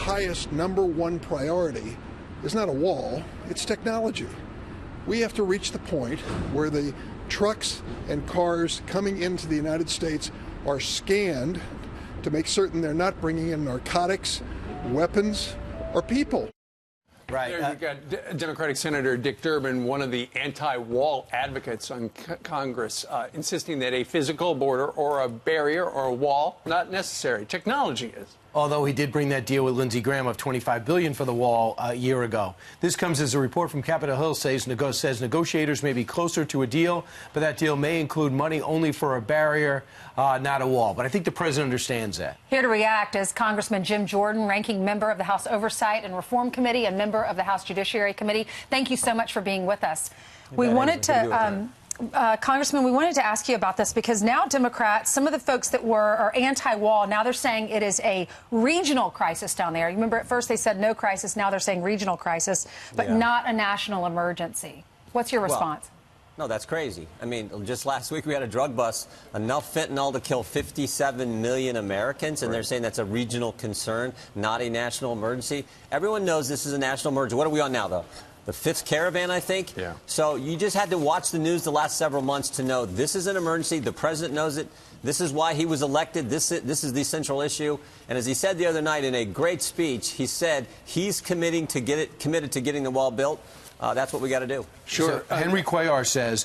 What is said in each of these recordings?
highest #1 priority is not a wall, it's technology. We have to reach the point where the trucks and cars coming into the United States are scanned to make certain they're not bringing in narcotics, weapons, or people. Right. There you've got Democratic Senator Dick Durbin, one of the anti-wall advocates on Congress, insisting that a physical border or a barrier or a wall not necessary. Technology is. Although he did bring that deal with Lindsey Graham of $25 billion for the wall a year ago. This comes as a report from Capitol Hill says negotiators may be closer to a deal, but that deal may include money only for a barrier, not a wall. But I think the president understands that. Here to react is Congressman Jim Jordan, ranking member of the House Oversight and Reform Committee and member of the House Judiciary Committee. Thank you so much for being with us. We wanted to... Congressman, we wanted to ask you about this because now Democrats, some of the folks that are anti-wall, now they're saying it is a regional crisis down there. You remember at first they said no crisis, now they're saying regional crisis, but not a national emergency. What's your response? No, that's crazy. I mean, just last week we had a drug bust, enough fentanyl to kill 57 million Americans, and they're saying that's a regional concern, not a national emergency. Everyone knows this is a national emergency. What are we on now, though? The fifth caravan, I think. Yeah. So you just had to watch the news the last several months to know this is an emergency. The president knows it. This is why he was elected. This is the central issue. And as he said the other night in a great speech, he said he's committed to getting the wall built. That's what we got to do. Sure. So, Henry Cuellar says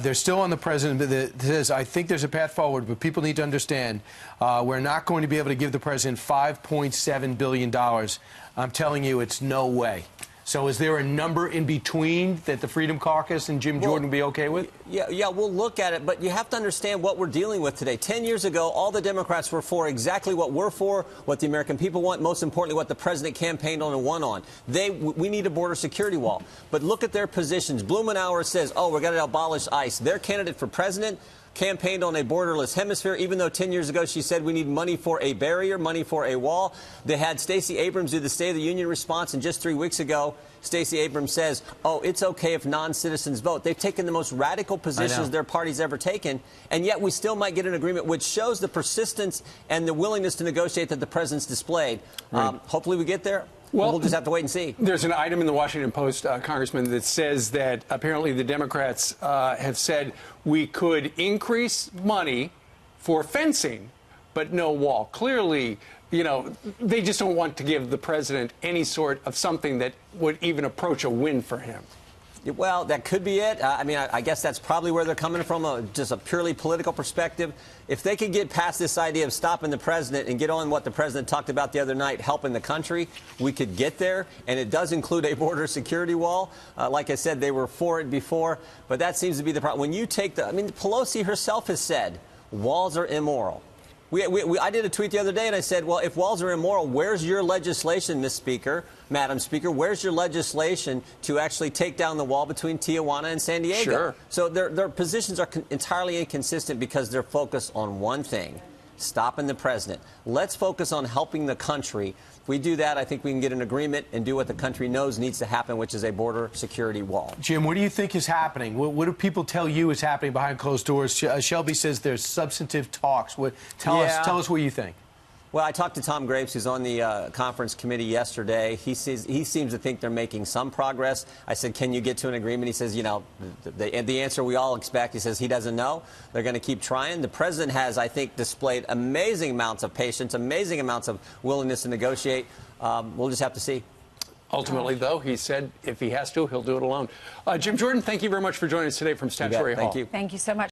they're still on the president. But says I think there's a path forward, but people need to understand we're not going to be able to give the president $5.7 billion. I'm telling you, it's no way. So is there a number in between that the Freedom Caucus and Jim Jordan will be okay with? Yeah, we'll look at it, but you have to understand what we're dealing with today. 10 years ago, all the Democrats were for exactly what we're for, what the American people want, most importantly, what the president campaigned on and won on. We need a border security wall. But look at their positions. Blumenauer says, oh, we're going to abolish ICE. Their candidate for president campaigned on a borderless hemisphere, even though 10 years ago she said we need money for a barrier, money for a wall. They had Stacey Abrams do the State of the Union response, and just 3 weeks ago, Stacey Abrams says, oh, it's okay if non-citizens vote. They've taken the most radical positions their party's ever taken, and yet we still might get an agreement, which shows the persistence and the willingness to negotiate that the president's displayed. Hopefully we get there. Well, we'll just have to wait and see. There's an item in the Washington Post, Congressman, that says that apparently the Democrats have said we could increase money for fencing, but no wall. Clearly, you know, they just don't want to give the president any sort of something that would even approach a win for him. Well, that could be it. I mean, I guess that's probably where they're coming from, just a purely political perspective. If they could get past this idea of stopping the president and get on what the president talked about the other night, helping the country, we could get there. And it does include a border security wall. Like I said, they were for it before, but that seems to be the problem. When you take I mean, Pelosi herself has said walls are immoral. I did a tweet the other day, and I said, well, if walls are immoral, where's your legislation, Madam Speaker? Where's your legislation to actually take down the wall between Tijuana and San Diego? Sure. So their positions are entirely inconsistent because they're focused on one thing, stopping the president. Let's focus on helping the country. If we do that, I think we can get an agreement and do what the country knows needs to happen, which is a border security wall. Jim, what do you think is happening? What do people tell you is happening behind closed doors? Shelby says there's substantive talks. Tell us what you think. Well, I talked to Tom Graves, who's on the conference committee yesterday. He seems to think they're making some progress. I said, can you get to an agreement? He says, you know, the answer we all expect. He says he doesn't know. They're going to keep trying. The president has, I think, displayed amazing amounts of patience, amazing amounts of willingness to negotiate. We'll just have to see. Ultimately, though, he said if he has to, he'll do it alone. Jim Jordan, thank you very much for joining us today from Statuary Hall. Thank you. Thank you so much.